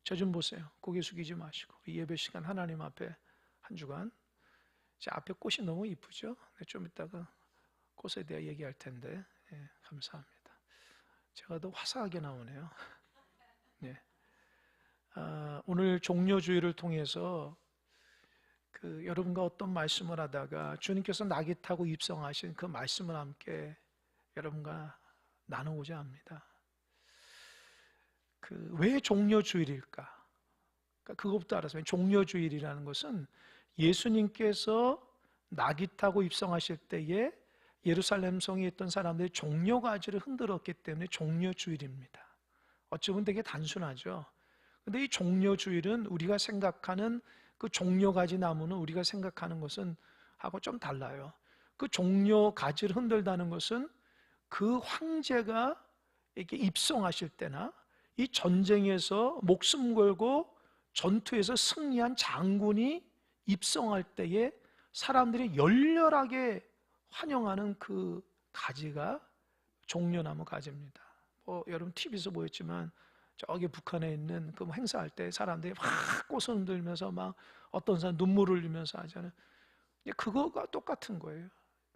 저 좀 보세요. 고개 숙이지 마시고 이 예배 시간 하나님 앞에 한 주간, 제 앞에 꽃이 너무 이쁘죠? 좀 이따가 꽃에 대해 얘기할 텐데, 예, 감사합니다. 제가 더 화사하게 나오네요. 네. 오늘 종려주의를 통해서 여러분과 어떤 말씀을 하다가 주님께서 낙이 타고 입성하신 그 말씀을 함께 여러분과 나누고자 합니다. 왜 종려주일일까? 그것부터 알았어요. 종려주일이라는 것은 예수님께서 낙이 타고 입성하실 때에 예루살렘 성에 있던 사람들이 종려가지를 흔들었기 때문에 종려주일입니다. 어쩌면 되게 단순하죠. 근데 이 종려주일은 우리가 생각하는 그 종려가지 나무는 우리가 생각하는 것은 하고 좀 달라요. 그 종려가지를 흔들다는 것은 그 황제가 이렇게 입성하실 때나 이 전쟁에서 목숨 걸고 전투에서 승리한 장군이 입성할 때에 사람들이 열렬하게 환영하는 그 가지가 종려나무 가지입니다. 여러분 TV에서 보였지만 저기 북한에 있는 그 행사할 때 사람들이 막 꽃을 흔들면서 막 어떤 사람 눈물을 흘리면서 하잖아요. 그거가 똑같은 거예요.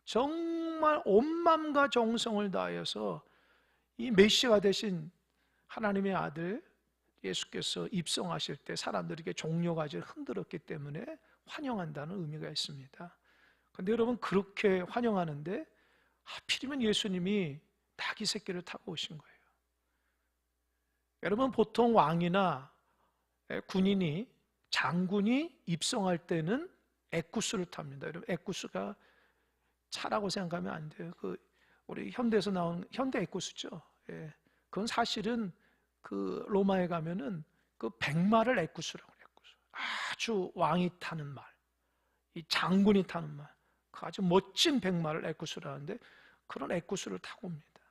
정말 온 마음과 정성을 다해서 이 메시아가 되신 하나님의 아들 예수께서 입성하실 때 사람들에게 종려가지를 흔들었기 때문에 환영한다는 의미가 있습니다. 그런데 여러분, 그렇게 환영하는데 하필이면 예수님이 낙이 새끼를 타고 오신 거예요. 여러분, 보통 왕이나 군인이, 장군이 입성할 때는 에쿠스를 탑니다. 여러분, 에쿠스가 차라고 생각하면 안 돼요. 우리 현대에서 나온 현대 에쿠스죠. 예. 그건 사실은 로마에 가면은 백마를 에쿠스라고 해요. 아주 왕이 타는 말, 이 장군이 타는 말, 아주 멋진 백마를 에쿠스라는데 그런 에쿠스를 타고 옵니다.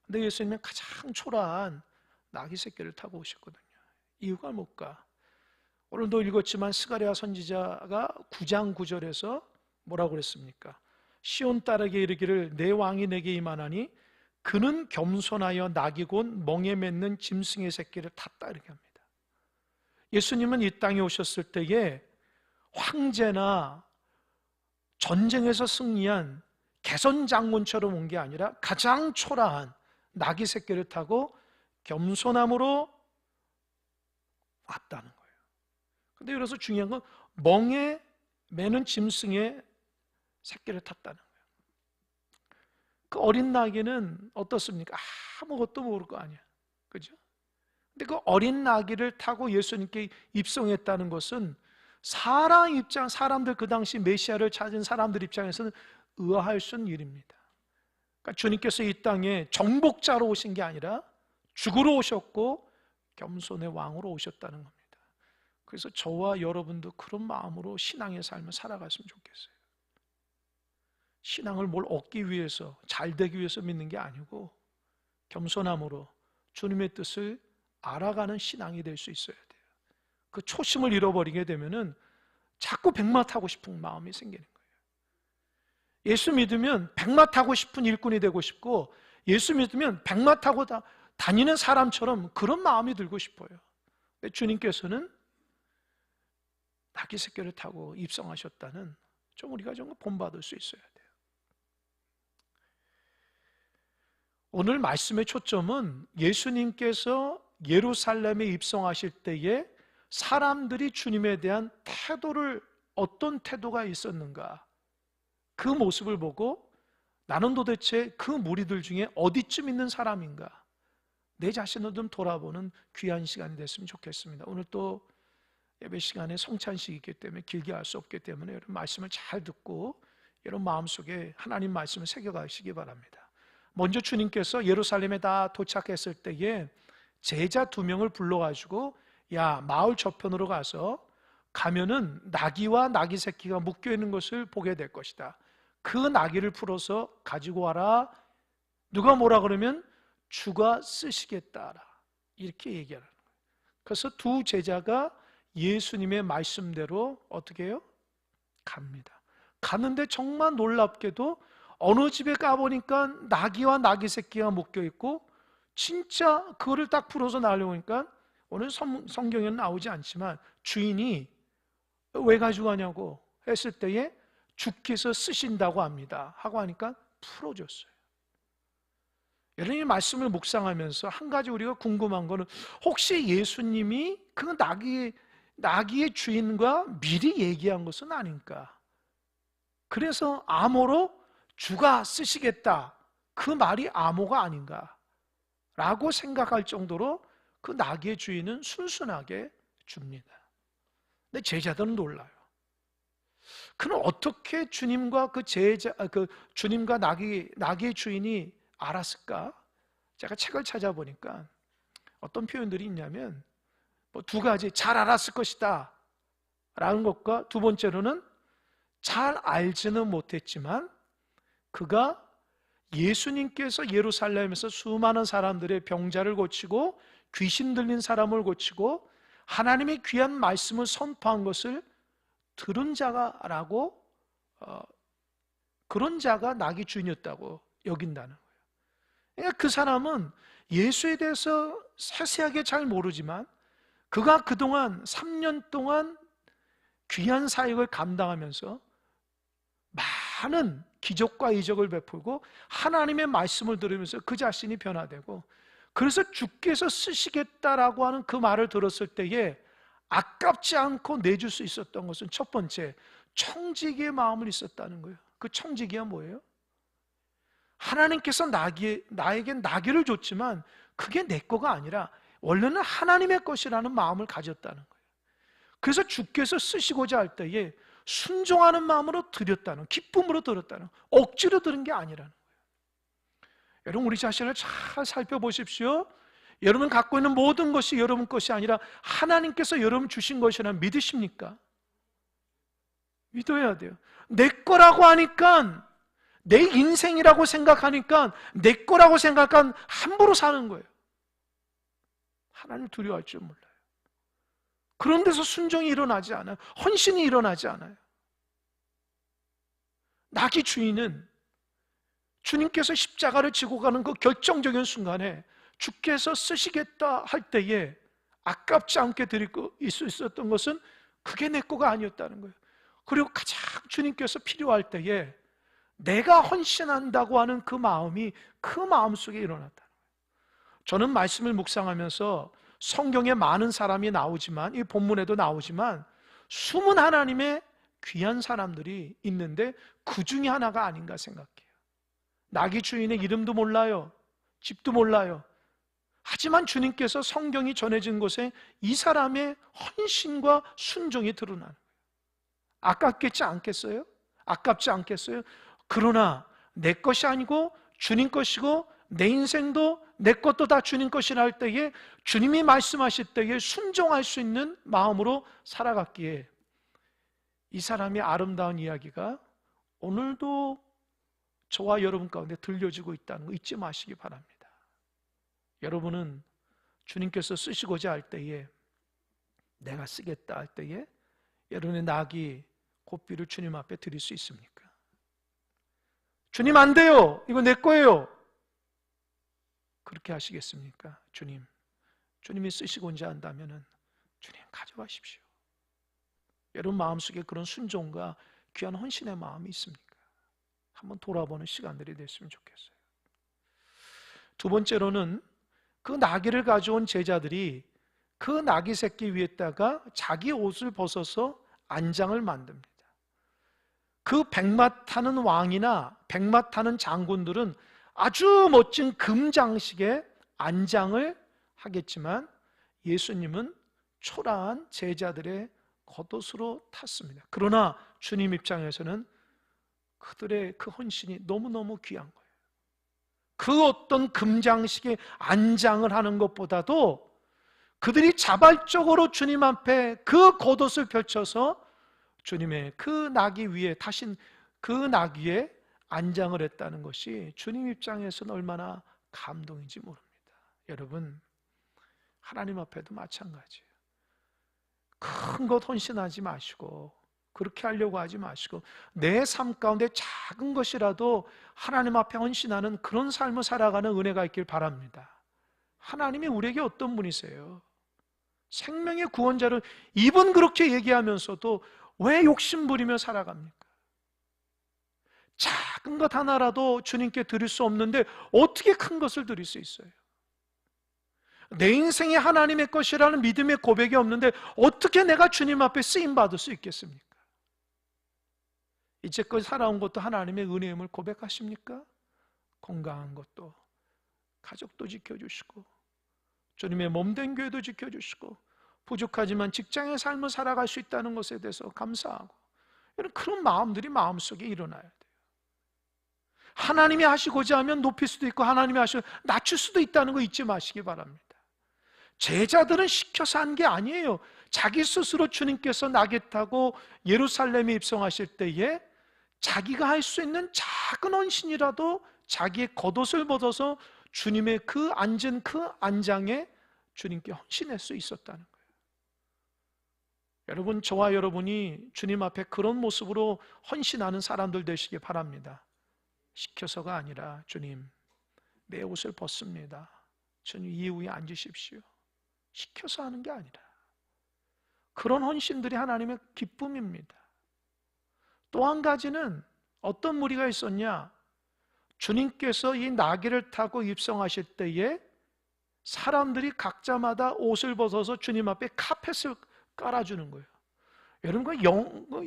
근데 예수님은 가장 초라한 낙이 새끼를 타고 오셨거든요. 이유가 뭘까? 오늘도 읽었지만 스가랴 선지자가 9장 9절에서 뭐라고 그랬습니까? 시온 딸에게 이르기를 내 왕이 내게 임하나니 그는 겸손하여 낙이 곧 멍에 맺는 짐승의 새끼를 탔다, 이렇게 합니다. 예수님은 이 땅에 오셨을 때에 황제나 전쟁에서 승리한 개선장군처럼 온 게 아니라 가장 초라한 낙이 새끼를 타고 겸손함으로 왔다는 거예요. 그런데 그래서 중요한 건 멍에 매는 짐승의 새끼를 탔다는 거예요. 그 어린 나귀는 어떻습니까? 아무것도 모를 거 아니야, 그죠? 근데 그 어린 나귀를 타고 예수님께 입성했다는 것은 사람들, 그 당시 메시아를 찾은 사람들 입장에서는 의아할 수 있는 일입니다. 그러니까 주님께서 이 땅에 정복자로 오신 게 아니라 죽으러 오셨고 겸손의 왕으로 오셨다는 겁니다. 그래서 저와 여러분도 그런 마음으로 신앙의 삶을 살아갔으면 좋겠어요. 신앙을 뭘 얻기 위해서, 잘 되기 위해서 믿는 게 아니고 겸손함으로 주님의 뜻을 알아가는 신앙이 될 수 있어야 돼요. 그 초심을 잃어버리게 되면은 자꾸 백마 타고 싶은 마음이 생기는 거예요. 예수 믿으면 백마 타고 싶은 일꾼이 되고 싶고, 예수 믿으면 백마 타고 다니는 사람처럼 그런 마음이 들고 싶어요. 근데 주님께서는 낙이 새끼를 타고 입성하셨다는, 좀 우리가 좀 본받을 수 있어야 돼요. 오늘 말씀의 초점은 예수님께서 예루살렘에 입성하실 때에 사람들이 주님에 대한 태도를, 어떤 태도가 있었는가, 그 모습을 보고 나는 도대체 그 무리들 중에 어디쯤 있는 사람인가, 내 자신을 좀 돌아보는 귀한 시간이 됐으면 좋겠습니다. 오늘 또 예배 시간에 성찬식이 있기 때문에 길게 할 수 없기 때문에 여러분 말씀을 잘 듣고 여러분 마음속에 하나님 말씀을 새겨가시기 바랍니다. 먼저 주님께서 예루살렘에 다 도착했을 때에 제자 2명을 불러가지고, 야, 마을 저편으로 가면은 나귀와 나귀 새끼가 묶여 있는 것을 보게 될 것이다. 그 나귀를 풀어서 가지고 와라. 누가 뭐라 그러면 주가 쓰시겠다라, 이렇게 얘기하는 거예요. 그래서 2 제자가 예수님의 말씀대로 어떻게 해요? 갑니다. 가는데 정말 놀랍게도 어느 집에 가보니까 나귀와 나귀 새끼가 묶여 있고, 진짜 그거를 딱 풀어서 나려니까 오늘 성경에는 나오지 않지만 주인이 왜 가져가냐고 했을 때에 주께서 쓰신다고 합니다 하고 하니까 풀어줬어요. 여러분이 말씀을 묵상하면서 한 가지 우리가 궁금한 거는, 혹시 예수님이 그 나귀의 주인과 미리 얘기한 것은 아닌가? 그래서 암호로 주가 쓰시겠다, 그 말이 암호가 아닌가 라고 생각할 정도로 그 나귀의 주인은 순순하게 줍니다. 근데 제자들은 놀라요. 그는 어떻게 주님과 주님과 나귀의 주인이 알았을까? 제가 책을 찾아보니까 어떤 표현들이 있냐면, 두 가지, 잘 알았을 것이다 라는 것과, 두 번째로는 잘 알지는 못했지만 그가 예수님께서 예루살렘에서 수많은 사람들의 병자를 고치고 귀신 들린 사람을 고치고 하나님의 귀한 말씀을 선포한 것을 들은 자라고, 그런 자가 나귀 주인이었다고 여긴다는 거예요. 그러니까 그 사람은 예수에 대해서 세세하게 잘 모르지만 그가 그동안 3년 동안 귀한 사역을 감당하면서 많은 기적과 이적을 베풀고 하나님의 말씀을 들으면서 그 자신이 변화되고, 그래서 주께서 쓰시겠다라고 하는 그 말을 들었을 때에 아깝지 않고 내줄 수 있었던 것은, 첫 번째, 청지기의 마음을 있었다는 거예요. 그 청지기가 뭐예요? 하나님께서 나에게 나귀를 줬지만 그게 내 거가 아니라 원래는 하나님의 것이라는 마음을 가졌다는 거예요. 그래서 주께서 쓰시고자 할 때에 순종하는 마음으로 드렸다는, 기쁨으로 드렸다는, 억지로 드린 게 아니라는 거예요. 여러분, 우리 자신을 잘 살펴보십시오. 여러분 갖고 있는 모든 것이 여러분 것이 아니라 하나님께서 여러분 주신 것이라는 믿으십니까? 믿어야 돼요. 내 거라고 하니까, 내 인생이라고 생각하니까, 내 거라고 생각한 함부로 사는 거예요. 하나님 두려워할 줄 몰라요. 그런 데서 순종이 일어나지 않아요. 헌신이 일어나지 않아요. 나귀 주인은 주님께서 십자가를 지고 가는 그 결정적인 순간에 주께서 쓰시겠다 할 때에 아깝지 않게 드릴 수 있었던 것은 그게 내 거가 아니었다는 거예요. 그리고 가장 주님께서 필요할 때에 내가 헌신한다고 하는 그 마음이 그 마음속에 일어났다는 거예요. 저는 말씀을 묵상하면서 성경에 많은 사람이 나오지만, 이 본문에도 나오지만 숨은 하나님의 귀한 사람들이 있는데 그 중에 하나가 아닌가 생각해요. 나귀 주인의 이름도 몰라요, 집도 몰라요. 하지만 주님께서 성경이 전해진 곳에 이 사람의 헌신과 순종이 드러나는 거예요. 아깝겠지 않겠어요? 아깝지 않겠어요? 그러나 내 것이 아니고 주님 것이고 내 인생도 내 것도 다 주님 것이라 할 때에 주님이 말씀하실 때에 순종할 수 있는 마음으로 살아갔기에 이 사람의 아름다운 이야기가 오늘도 저와 여러분 가운데 들려지고 있다는 거 잊지 마시기 바랍니다. 여러분은 주님께서 쓰시고자 할 때에, 내가 쓰겠다 할 때에 여러분의 나귀 고삐를 주님 앞에 드릴 수 있습니까? 주님 안 돼요, 이거 내 거예요, 그렇게 하시겠습니까? 주님이 쓰시고자 한다면 주님 가져가십시오. 여러분 마음속에 그런 순종과 귀한 헌신의 마음이 있습니까? 한번 돌아보는 시간들이 됐으면 좋겠어요. 두 번째로는 그 나귀를 가져온 제자들이 그 나귀 새끼 위에다가 자기 옷을 벗어서 안장을 만듭니다. 그 백마 타는 왕이나 백마 타는 장군들은 아주 멋진 금장식의 안장을 하겠지만 예수님은 초라한 제자들의 겉옷으로 탔습니다. 그러나 주님 입장에서는 그들의 그 헌신이 너무너무 귀한 거예요. 그 어떤 금장식의 안장을 하는 것보다도 그들이 자발적으로 주님 앞에 그 겉옷을 펼쳐서 주님의 그 나귀 위에 타신 그 나귀에 안장을 했다는 것이 주님 입장에서는 얼마나 감동인지 모릅니다. 여러분, 하나님 앞에도 마찬가지예요. 큰 것 헌신하지 마시고, 그렇게 하려고 하지 마시고, 내 삶 가운데 작은 것이라도 하나님 앞에 헌신하는 그런 삶을 살아가는 은혜가 있길 바랍니다. 하나님이 우리에게 어떤 분이세요? 생명의 구원자를 입은 그렇게 얘기하면서도 왜 욕심부리며 살아갑니까? 작은 것 하나라도 주님께 드릴 수 없는데 어떻게 큰 것을 드릴 수 있어요? 내 인생이 하나님의 것이라는 믿음의 고백이 없는데 어떻게 내가 주님 앞에 쓰임받을 수 있겠습니까? 이제껏 살아온 것도 하나님의 은혜임을 고백하십니까? 건강한 것도, 가족도 지켜주시고 주님의 몸된 교회도 지켜주시고 부족하지만 직장의 삶을 살아갈 수 있다는 것에 대해서 감사하고, 이런 그런 마음들이 마음속에 일어나야 돼요. 하나님이 하시고자 하면 높일 수도 있고 하나님이 하시면 낮출 수도 있다는 거 잊지 마시기 바랍니다. 제자들은 시켜서 한 게 아니에요. 자기 스스로 주님께서 낙에 타고 예루살렘에 입성하실 때에 자기가 할 수 있는 작은 헌신이라도 자기의 겉옷을 벗어서 주님의 그 앉은 그 안장에 주님께 헌신할 수 있었다는 거예요. 여러분, 저와 여러분이 주님 앞에 그런 모습으로 헌신하는 사람들 되시기 바랍니다. 시켜서가 아니라 주님, 내 옷을 벗습니다. 주님 이후에 앉으십시오. 시켜서 하는 게 아니라 그런 헌신들이 하나님의 기쁨입니다. 또 한 가지는 어떤 무리가 있었냐? 주님께서 이 나귀를 타고 입성하실 때에 사람들이 각자마다 옷을 벗어서 주님 앞에 카펫을 깔아주는 거예요. 여러분,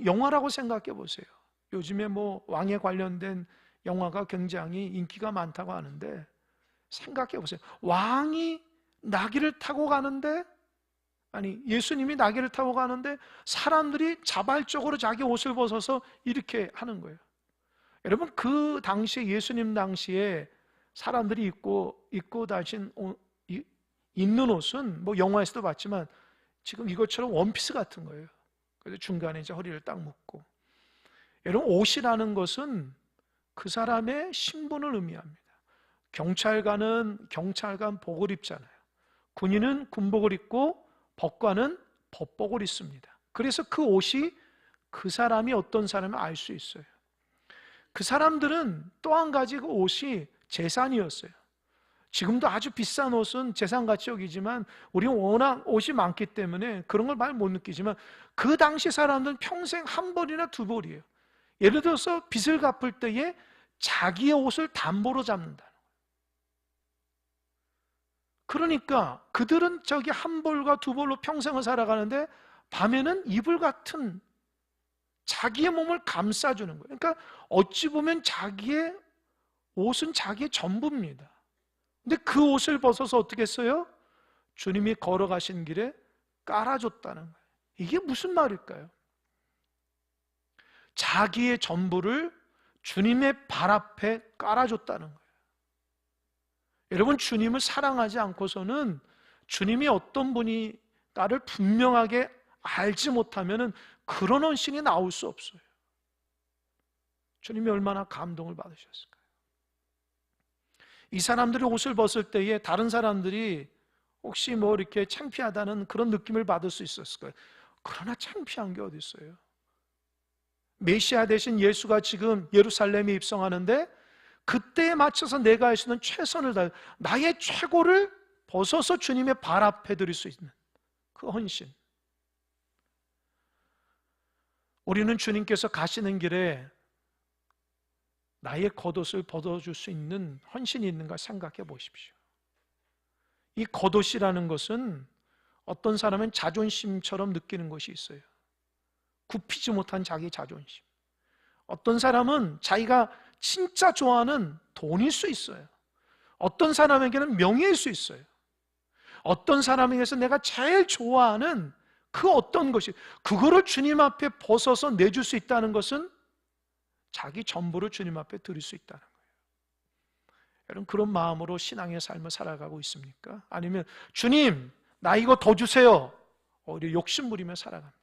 영화라고 생각해 보세요. 요즘에 뭐 왕에 관련된 영화가 굉장히 인기가 많다고 하는데, 생각해 보세요. 왕이 나귀를 타고 가는데, 아니 예수님이 나귀를 타고 가는데 사람들이 자발적으로 자기 옷을 벗어서 이렇게 하는 거예요. 여러분, 그 당시에, 예수님 당시에 사람들이 입고 다신 입는 옷은 뭐 영화에서도 봤지만 지금 이것처럼 원피스 같은 거예요. 그래서 중간에 이제 허리를 딱 묶고. 여러분, 옷이라는 것은 그 사람의 신분을 의미합니다. 경찰관은 경찰관 복을 입잖아요. 군인은 군복을 입고 법관은 법복을 입습니다. 그래서 그 옷이 그 사람이 어떤 사람을 알 수 있어요. 그 사람들은 또 한 가지 그 옷이 재산이었어요. 지금도 아주 비싼 옷은 재산같이 여기지만 우리는 워낙 옷이 많기 때문에 그런 걸 많이 못 느끼지만, 그 당시 사람들은 평생 한 벌이나 두 벌이에요. 예를 들어서 빚을 갚을 때에 자기의 옷을 담보로 잡는다. 그러니까 그들은 저기 한 벌과 두 벌로 평생을 살아가는데 밤에는 이불 같은 자기의 몸을 감싸주는 거예요. 그러니까 어찌 보면 자기의 옷은 자기의 전부입니다. 근데 그 옷을 벗어서 어떻게 했어요? 주님이 걸어가신 길에 깔아줬다는 거예요. 이게 무슨 말일까요? 자기의 전부를 주님의 발 앞에 깔아줬다는 거예요. 여러분, 주님을 사랑하지 않고서는 주님이 어떤 분이가를 분명하게 알지 못하면 그런 헌신이 나올 수 없어요. 주님이 얼마나 감동을 받으셨을까요? 이 사람들이 옷을 벗을 때에 다른 사람들이 혹시 뭐 이렇게 창피하다는 그런 느낌을 받을 수 있었을 거예요. 그러나 창피한 게 어디 있어요? 메시아 대신 예수가 지금 예루살렘에 입성하는데 그때에 맞춰서 내가 할 수 있는 최선을 다해 나의 최고를 벗어서 주님의 발 앞에 드릴 수 있는 그 헌신. 우리는 주님께서 가시는 길에 나의 겉옷을 벗어줄 수 있는 헌신이 있는가 생각해 보십시오. 이 겉옷이라는 것은 어떤 사람은 자존심처럼 느끼는 것이 있어요. 굽히지 못한 자기 자존심. 어떤 사람은 자기가 진짜 좋아하는 돈일 수 있어요. 어떤 사람에게는 명예일 수 있어요. 어떤 사람에게서 내가 제일 좋아하는 그 어떤 것이, 그거를 주님 앞에 벗어서 내줄 수 있다는 것은 자기 전부를 주님 앞에 드릴 수 있다는 거예요. 여러분, 그런 마음으로 신앙의 삶을 살아가고 있습니까? 아니면 주님, 나 이거 더 주세요, 오히려 욕심부리며 살아갑니까?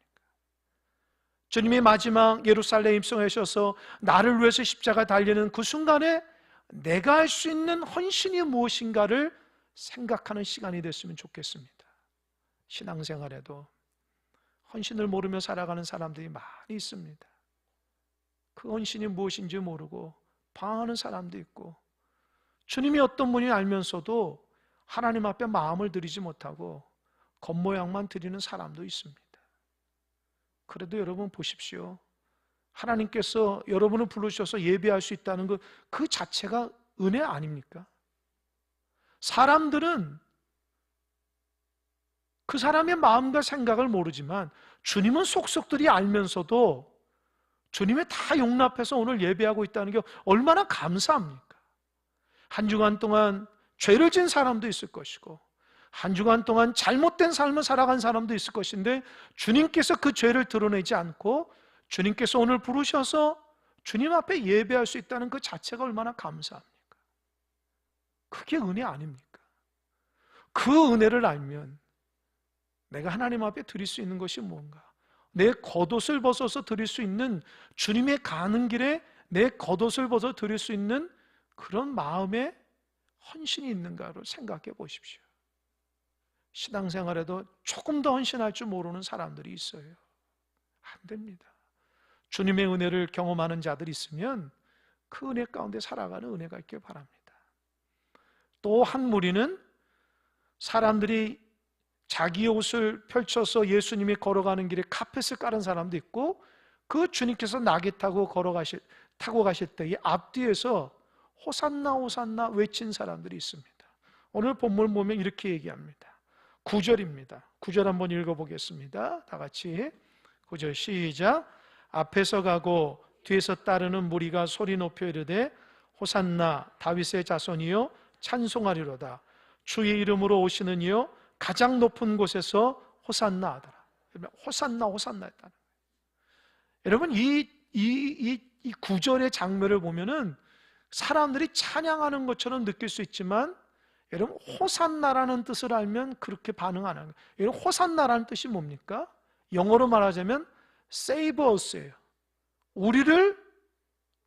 주님이 마지막 예루살렘 입성하셔서 나를 위해서 십자가 달리는 그 순간에 내가 할 수 있는 헌신이 무엇인가를 생각하는 시간이 됐으면 좋겠습니다. 신앙생활에도 헌신을 모르며 살아가는 사람들이 많이 있습니다. 그 헌신이 무엇인지 모르고 방황하는 사람도 있고, 주님이 어떤 분이 알면서도 하나님 앞에 마음을 들이지 못하고 겉모양만 드리는 사람도 있습니다. 그래도 여러분 보십시오. 하나님께서 여러분을 부르셔서 예배할 수 있다는 것, 그 자체가 은혜 아닙니까? 사람들은 그 사람의 마음과 생각을 모르지만 주님은 속속들이 알면서도 주님의 다 용납해서 오늘 예배하고 있다는 게 얼마나 감사합니까? 한 주간 동안 죄를 지은 사람도 있을 것이고 한 주간 동안 잘못된 삶을 살아간 사람도 있을 것인데 주님께서 그 죄를 드러내지 않고 주님께서 오늘 부르셔서 주님 앞에 예배할 수 있다는 그 자체가 얼마나 감사합니까? 그게 은혜 아닙니까? 그 은혜를 알면 내가 하나님 앞에 드릴 수 있는 것이 뭔가, 내 겉옷을 벗어서 드릴 수 있는, 주님의 가는 길에 내 겉옷을 벗어 드릴 수 있는 그런 마음의 헌신이 있는가를 생각해 보십시오. 신앙생활에도 조금 더 헌신할 줄 모르는 사람들이 있어요. 안 됩니다. 주님의 은혜를 경험하는 자들이 있으면 그 은혜 가운데 살아가는 은혜가 있길 바랍니다. 또 한 무리는 사람들이 자기의 옷을 펼쳐서 예수님이 걸어가는 길에 카펫을 깔은 사람도 있고, 그 주님께서 나귀 타고 타고 가실 때에 앞뒤에서 호산나 호산나 외친 사람들이 있습니다. 오늘 본문을 보면 이렇게 얘기합니다. 9절입니다. 9절 한번 읽어보겠습니다. 다 같이 9절 시작. 앞에서 가고 뒤에서 따르는 무리가 소리 높여 이르되 호산나 다윗의 자손이여 찬송하리로다. 주의 이름으로 오시는 이여 가장 높은 곳에서 호산나 하더라. 호산나 호산나 했다는 거예요. 여러분 이 9절의 장면을 보면은 사람들이 찬양하는 것처럼 느낄 수 있지만, 여러분 호산나라는 뜻을 알면 그렇게 반응 안 하는 거예요. 여러분 호산나라는 뜻이 뭡니까? 영어로 말하자면 save us예요. 우리를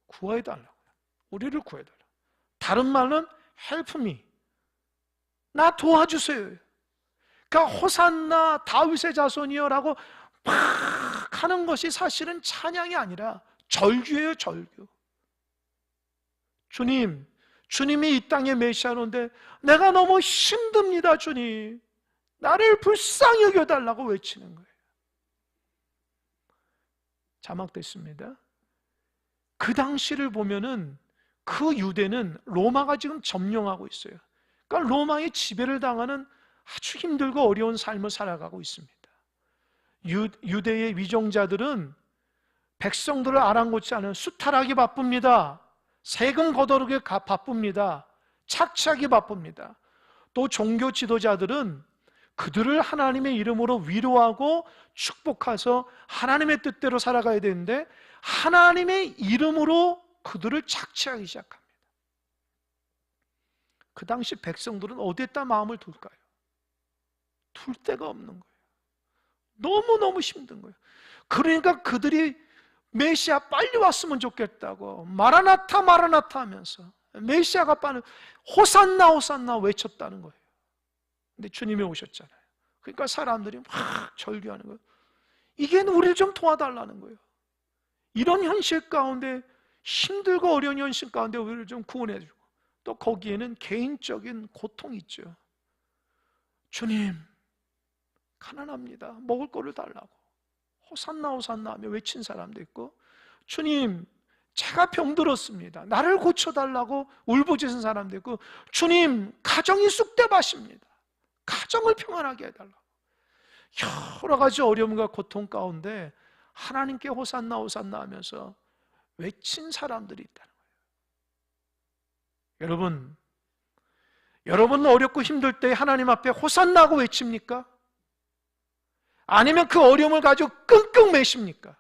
구해달라고요. 우리를 구해달라. 다른 말은 help me, 나 도와주세요. 그러니까 호산나 다윗의 자손이여 라고 막 하는 것이 사실은 찬양이 아니라 절규예요. 절규. 주님이 이 땅에 메시아로인데 내가 너무 힘듭니다. 주님, 나를 불쌍히 여겨달라고 외치는 거예요. 자막됐습니다. 그 당시를 보면은 그 유대는 로마가 지금 점령하고 있어요. 그러니까 로마의 지배를 당하는 아주 힘들고 어려운 삶을 살아가고 있습니다. 유대의 위정자들은 백성들을 아랑곳지 않은 수탈하기 바쁩니다. 세금 거두기 바쁩니다. 착취하기 바쁩니다. 또 종교 지도자들은 그들을 하나님의 이름으로 위로하고 축복해서 하나님의 뜻대로 살아가야 되는데 하나님의 이름으로 그들을 착취하기 시작합니다. 그 당시 백성들은 어디에다 마음을 둘까요? 둘 데가 없는 거예요. 너무너무 힘든 거예요. 그러니까 그들이 메시아 빨리 왔으면 좋겠다고 마라나타 마라나타 하면서 메시아가 빨리 호산나 호산나 외쳤다는 거예요. 근데 주님이 오셨잖아요. 그러니까 사람들이 막 절규하는 거예요. 이게 우리를 좀 도와달라는 거예요. 이런 현실 가운데, 힘들고 어려운 현실 가운데 우리를 좀 구원해주고, 또 거기에는 개인적인 고통이 있죠. 주님, 가난합니다. 먹을 거를 달라고 호산나 호산나 하며 외친 사람도 있고, 주님, 제가 병들었습니다. 나를 고쳐달라고 울부짖은 사람도 있고, 주님, 가정이 쑥대밭입니다. 가정을 평안하게 해달라고. 여러 가지 어려움과 고통 가운데 하나님께 호산나 호산나 하면서 외친 사람들이 있다는 거예요. 여러분 어렵고 힘들 때 하나님 앞에 호산나 하고 외칩니까? 아니면 그 어려움을 가지고 끙끙 매십니까?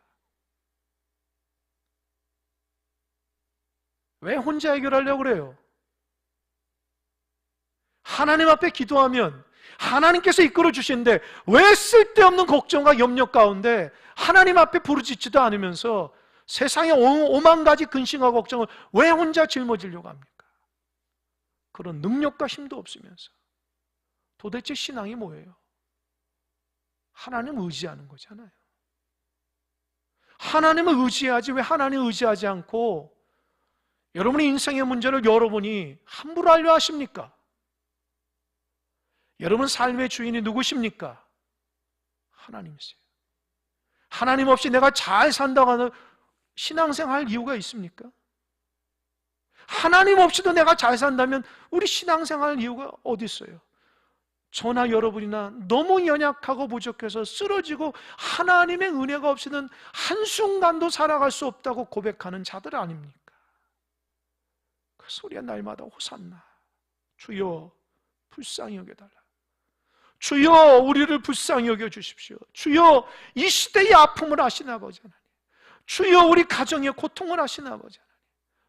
왜 혼자 해결하려고 그래요? 하나님 앞에 기도하면 하나님께서 이끌어 주시는데 왜 쓸데없는 걱정과 염려 가운데 하나님 앞에 부르짖지도 않으면서 세상에 5만 가지 근심과 걱정을 왜 혼자 짊어지려고 합니까? 그런 능력과 힘도 없으면서. 도대체 신앙이 뭐예요? 하나님 의지하는 거잖아요. 하나님을 의지해야지 왜 하나님 의지하지 않고 여러분의 인생의 문제를 여러분이 함부로 하려 하십니까? 여러분 삶의 주인이 누구십니까? 하나님이세요. 하나님 없이 내가 잘 산다고 하는 신앙생활 할 이유가 있습니까? 하나님 없이도 내가 잘 산다면 우리 신앙생활 할 이유가 어디 있어요? 저나 여러분이나 너무 연약하고 부족해서 쓰러지고 하나님의 은혜가 없이는 한순간도 살아갈 수 없다고 고백하는 자들 아닙니까? 그 소리가 날마다 호산나. 주여 불쌍히 여겨달라. 주여 우리를 불쌍히 여겨주십시오. 주여 이 시대의 아픔을 아시는 아버지 하나님, 주여 우리 가정의 고통을 아시는 아버지 하나님,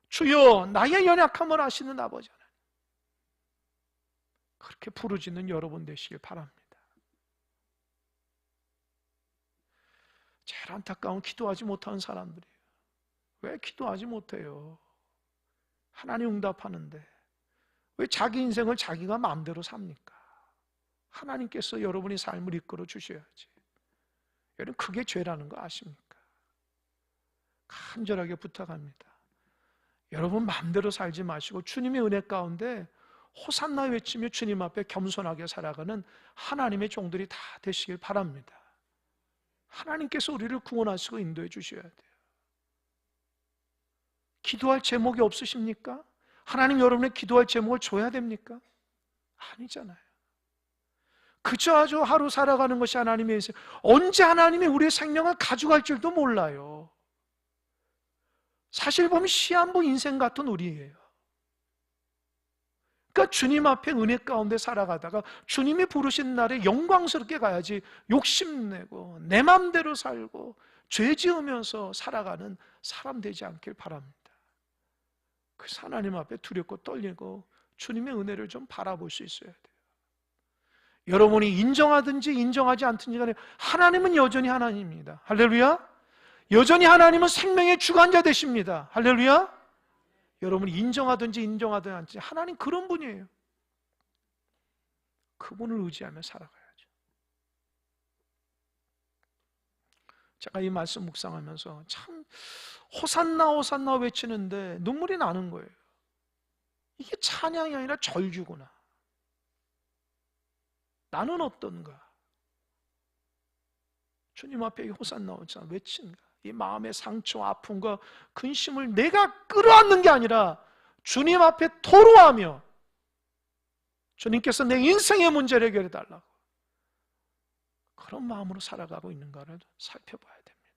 주여 나의 연약함을 아시는 아버지 하나님, 그렇게 부르짖는 여러분 되시길 바랍니다. 제일 안타까운 기도하지 못하는 사람들이에요. 왜 기도하지 못해요? 하나님 응답하는데 왜 자기 인생을 자기가 마음대로 삽니까? 하나님께서 여러분의 삶을 이끌어 주셔야지. 여러분 그게 죄라는 거 아십니까? 간절하게 부탁합니다. 여러분 마음대로 살지 마시고 주님의 은혜 가운데 호산나 외치며 주님 앞에 겸손하게 살아가는 하나님의 종들이 다 되시길 바랍니다. 하나님께서 우리를 구원하시고 인도해 주셔야 돼요. 기도할 제목이 없으십니까? 하나님 여러분의 기도할 제목을 줘야 됩니까? 아니잖아요. 그저 아주 하루 살아가는 것이 하나님의 인생. 언제 하나님이 우리의 생명을 가져갈 줄도 몰라요. 사실 보면 시한부 인생 같은 우리예요. 그러니까 주님 앞에 은혜 가운데 살아가다가 주님이 부르신 날에 영광스럽게 가야지 욕심내고 내 맘대로 살고 죄 지으면서 살아가는 사람 되지 않길 바랍니다. 그래서 하나님 앞에 두렵고 떨리고 주님의 은혜를 좀 바라볼 수 있어야 돼요. 여러분이 인정하든지 인정하지 않든지 간에 하나님은 여전히 하나님입니다. 할렐루야. 여전히 하나님은 생명의 주관자 되십니다. 할렐루야. 여러분이 인정하든지 인정하든지 않든지 하나님 그런 분이에요. 그분을 의지하며 살아가야죠. 제가 이 말씀 묵상하면서 참 호산나 호산나 외치는데 눈물이 나는 거예요. 이게 찬양이 아니라 절규구나. 나는 어떤가? 주님 앞에 호산나 호산나 외친가? 이 마음의 상처와 아픔과 근심을 내가 끌어안는 게 아니라 주님 앞에 토로하며 주님께서 내 인생의 문제를 해결해 달라고 그런 마음으로 살아가고 있는가를 살펴봐야 됩니다.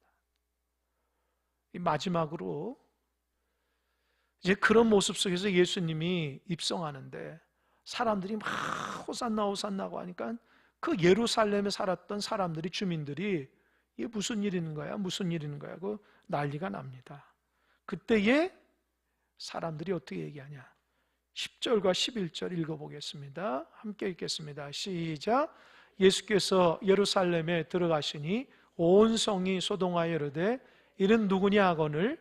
이 마지막으로 이제 그런 모습 속에서 예수님이 입성하는데 사람들이 막 호산나 호산나고 하니까 그 예루살렘에 살았던 사람들이 주민들이 이게 무슨 일 있는 거야? 무슨 일 있는 거야? 그 난리가 납니다. 그때에 사람들이 어떻게 얘기하냐? 10절과 11절 읽어보겠습니다. 함께 읽겠습니다. 시작. 예수께서 예루살렘에 들어가시니 온 성이 소동하여 이르되 이는 누구냐 하거늘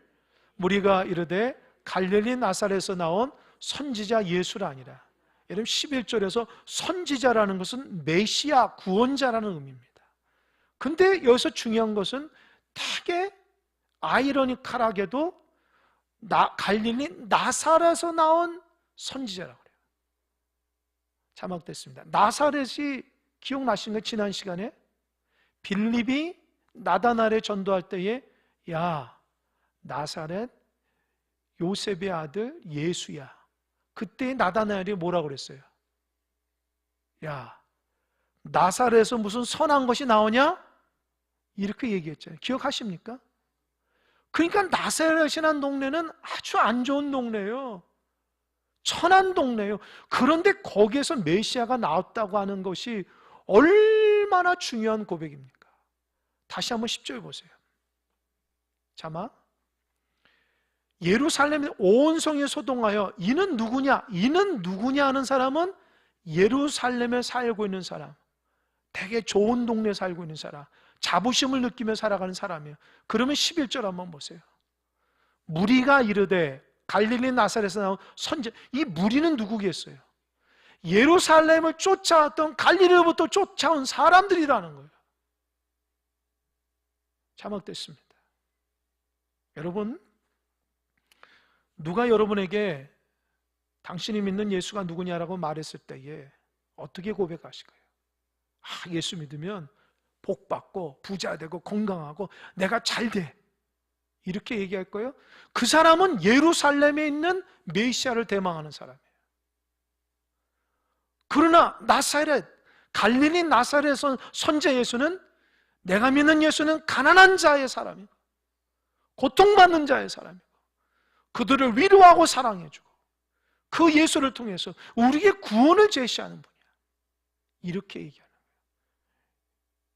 무리가 이르되 갈릴리 나사렛에서 나온 선지자 예수라니라. 여러분 11절에서 선지자라는 것은 메시아 구원자라는 의미입니다. 근데 여기서 중요한 것은 되게 아이러니컬하게도 갈릴리 나사렛에서 나온 선지자라고 그래요. 자막됐습니다. 나사렛이 기억나시는 거 지난 시간에 빌립이 나다나엘에 전도할 때에 야 나사렛 요셉의 아들 예수야. 그때 나다나엘이 뭐라고 그랬어요? 야 나사렛에서 무슨 선한 것이 나오냐? 이렇게 얘기했잖아요. 기억하십니까? 그러니까 나사렛이라는 동네는 아주 안 좋은 동네예요. 천한 동네예요. 그런데 거기에서 메시아가 나왔다고 하는 것이 얼마나 중요한 고백입니까? 다시 한번 10절 보세요. 자막. 예루살렘의 온 성에 소동하여 이는 누구냐? 이는 누구냐 하는 사람은 예루살렘에 살고 있는 사람, 되게 좋은 동네에 살고 있는 사람, 자부심을 느끼며 살아가는 사람이에요. 그러면 11절 한번 보세요. 무리가 이르되 갈릴리 나사렛에서 나온 선지, 이 무리는 누구겠어요? 예루살렘을 쫓아왔던 갈릴리로부터 쫓아온 사람들이라는 거예요. 자막됐습니다. 여러분, 누가 여러분에게 당신이 믿는 예수가 누구냐라고 말했을 때에 어떻게 고백하실 거예요? 예수 믿으면 복 받고 부자 되고 건강하고 내가 잘 돼, 이렇게 얘기할 거예요? 그 사람은 예루살렘에 있는 메시아를 대망하는 사람이에요. 그러나 나사렛, 갈릴리 나사렛에서 선지 예수는, 내가 믿는 예수는 가난한 자의 사람이고 고통받는 자의 사람이고 그들을 위로하고 사랑해주고 그 예수를 통해서 우리에게 구원을 제시하는 분이야, 이렇게 얘기하는 거예요.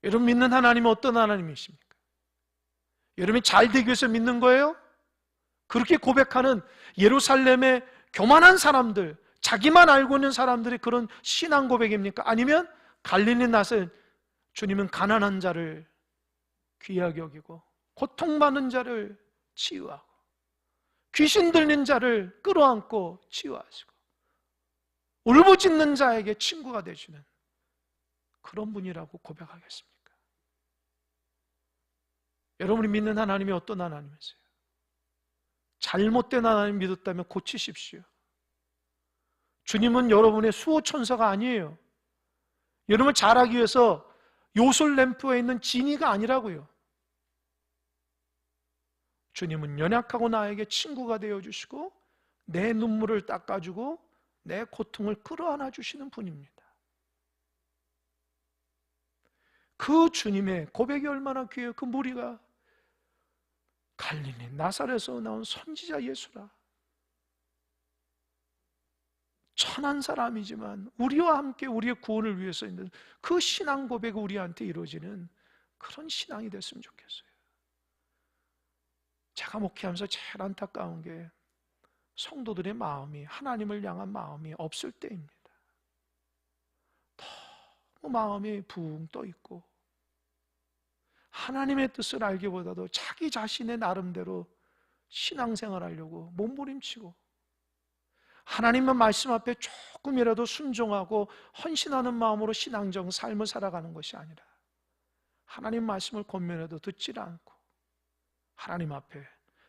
여러분 믿는 하나님은 어떤 하나님이십니까? 여러분이 잘 되기 위해서 믿는 거예요? 그렇게 고백하는 예루살렘의 교만한 사람들, 자기만 알고 있는 사람들의 그런 신앙 고백입니까? 아니면 갈릴리 나사렛 주님은 가난한 자를 귀하게 여기고 고통받는 자를 치유하고 귀신 들린 자를 끌어안고 치유하시고 울부짖는 자에게 친구가 되시는 그런 분이라고 고백하겠습니까? 여러분이 믿는 하나님이 어떤 하나님이세요? 잘못된 하나님 믿었다면 고치십시오. 주님은 여러분의 수호천사가 아니에요. 여러분을 잘하기 위해서 요술램프에 있는 지니가 아니라고요. 주님은 연약하고 나에게 친구가 되어주시고 내 눈물을 닦아주고 내 고통을 끌어안아 주시는 분입니다. 그 주님의 고백이 얼마나 귀해요. 그 무리가 갈릴리 나사렛에서 나온 선지자 예수라, 천한 사람이지만 우리와 함께 우리의 구원을 위해서 있는 그 신앙 고백이 우리한테 이루어지는 그런 신앙이 됐으면 좋겠어요. 제가 목회하면서 제일 안타까운 게 성도들의 마음이, 하나님을 향한 마음이 없을 때입니다. 너무 마음이 붕 떠 있고 하나님의 뜻을 알기보다도 자기 자신의 나름대로 신앙생활 하려고 몸부림치고 하나님의 말씀 앞에 조금이라도 순종하고 헌신하는 마음으로 신앙적 삶을 살아가는 것이 아니라 하나님 말씀을 권면해도 듣질 않고 하나님 앞에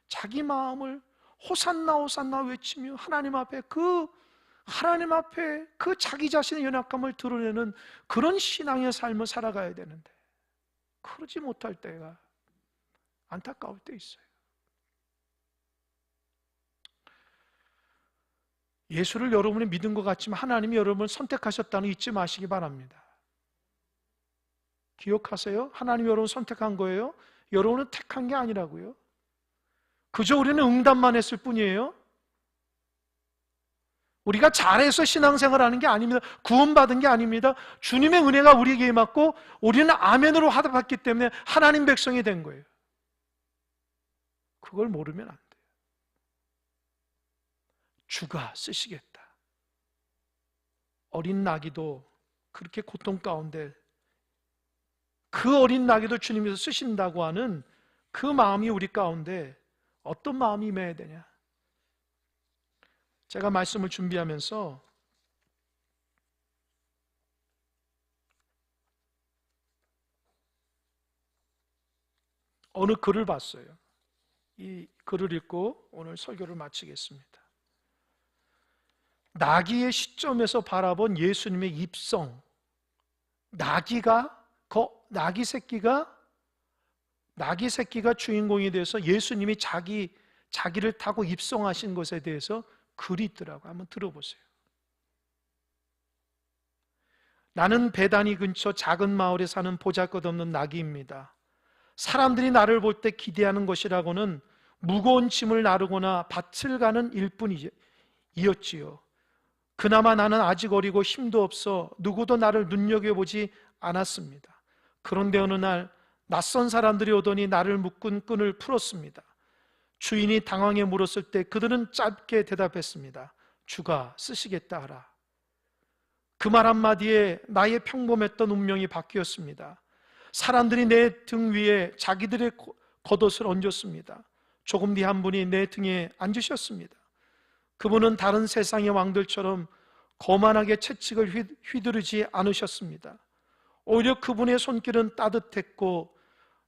자기 마음을 호산나 호산나 외치며 하나님 앞에 그 자기 자신의 연약감을 드러내는 그런 신앙의 삶을 살아가야 되는데 그러지 못할 때가 안타까울 때 있어요. 예수를 여러분이 믿은 것 같지만 하나님이 여러분을 선택하셨다는 거 잊지 마시기 바랍니다. 기억하세요? 하나님이 여러분을 선택한 거예요. 여러분은 택한 게 아니라고요. 그저 우리는 응답만 했을 뿐이에요. 우리가 잘해서 신앙생활하는 게 아닙니다. 구원받은 게 아닙니다. 주님의 은혜가 우리에게 임했고 우리는 아멘으로 받았기 때문에 하나님 백성이 된 거예요. 그걸 모르면 안 돼요. 주가 쓰시겠다. 어린 나귀도 그렇게 고통 가운데 그 어린 나귀도 주님께서 쓰신다고 하는 그 마음이 우리 가운데 어떤 마음이 임해야 되냐? 제가 말씀을 준비하면서 어느 글을 봤어요. 이 글을 읽고 오늘 설교를 마치겠습니다. 나귀의 시점에서 바라본 예수님의 입성, 나귀 새끼가 주인공이 돼서 예수님이 자기를 타고 입성하신 것에 대해서 글이 있더라고요. 한번 들어보세요. 나는 베다니 근처 작은 마을에 사는 보잘것없는 나귀입니다. 사람들이 나를 볼 때 기대하는 것이라고는 무거운 짐을 나르거나 밭을 가는 일뿐이었지요. 그나마 나는 아직 어리고 힘도 없어 누구도 나를 눈여겨보지 않았습니다. 그런데 어느 날 낯선 사람들이 오더니 나를 묶은 끈을 풀었습니다. 주인이 당황해 물었을 때 그들은 짧게 대답했습니다. 주가 쓰시겠다 하라. 그 말 한마디에 나의 평범했던 운명이 바뀌었습니다. 사람들이 내 등 위에 자기들의 겉옷을 얹었습니다. 조금 뒤 한 분이 내 등에 앉으셨습니다. 그분은 다른 세상의 왕들처럼 거만하게 채찍을 휘두르지 않으셨습니다. 오히려 그분의 손길은 따뜻했고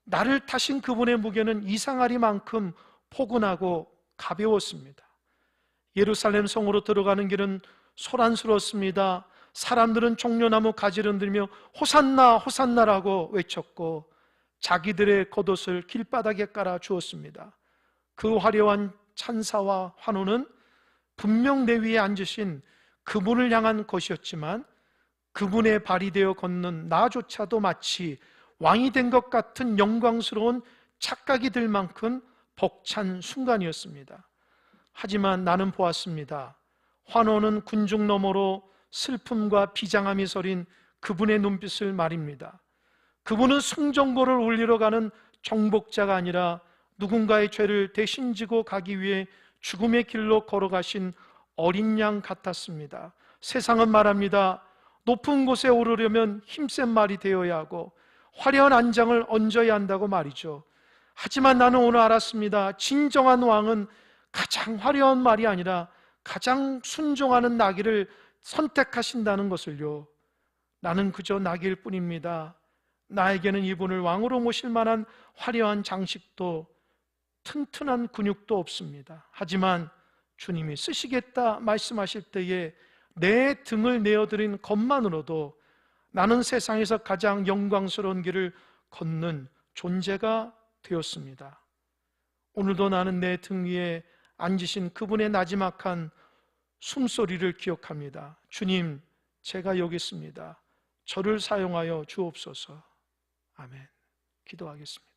나를 타신 그분의 무게는 이상하리만큼 포근하고 가벼웠습니다. 예루살렘 성으로 들어가는 길은 소란스러웠습니다. 사람들은 종려나무 가지를 흔들며 호산나 호산나라고 외쳤고 자기들의 겉옷을 길바닥에 깔아 주었습니다. 그 화려한 찬사와 환호는 분명 내 위에 앉으신 그분을 향한 것이었지만 그분의 발이 되어 걷는 나조차도 마치 왕이 된 것 같은 영광스러운 착각이 들 만큼 벅찬 순간이었습니다. 하지만 나는 보았습니다. 환호는 군중 너머로 슬픔과 비장함이 서린 그분의 눈빛을 말입니다. 그분은 승전고를 울리러 가는 정복자가 아니라 누군가의 죄를 대신 지고 가기 위해 죽음의 길로 걸어가신 어린 양 같았습니다. 세상은 말합니다. 높은 곳에 오르려면 힘센 말이 되어야 하고 화려한 안장을 얹어야 한다고 말이죠. 하지만 나는 오늘 알았습니다. 진정한 왕은 가장 화려한 말이 아니라 가장 순종하는 나귀를 선택하신다는 것을요. 나는 그저 나귀일 뿐입니다. 나에게는 이분을 왕으로 모실 만한 화려한 장식도 튼튼한 근육도 없습니다. 하지만 주님이 쓰시겠다 말씀하실 때에 내 등을 내어드린 것만으로도 나는 세상에서 가장 영광스러운 길을 걷는 존재가 되었습니다. 오늘도 나는 내 등 위에 앉으신 그분의 나지막한 숨소리를 기억합니다. 주님, 제가 여기 있습니다. 저를 사용하여 주옵소서. 아멘. 기도하겠습니다.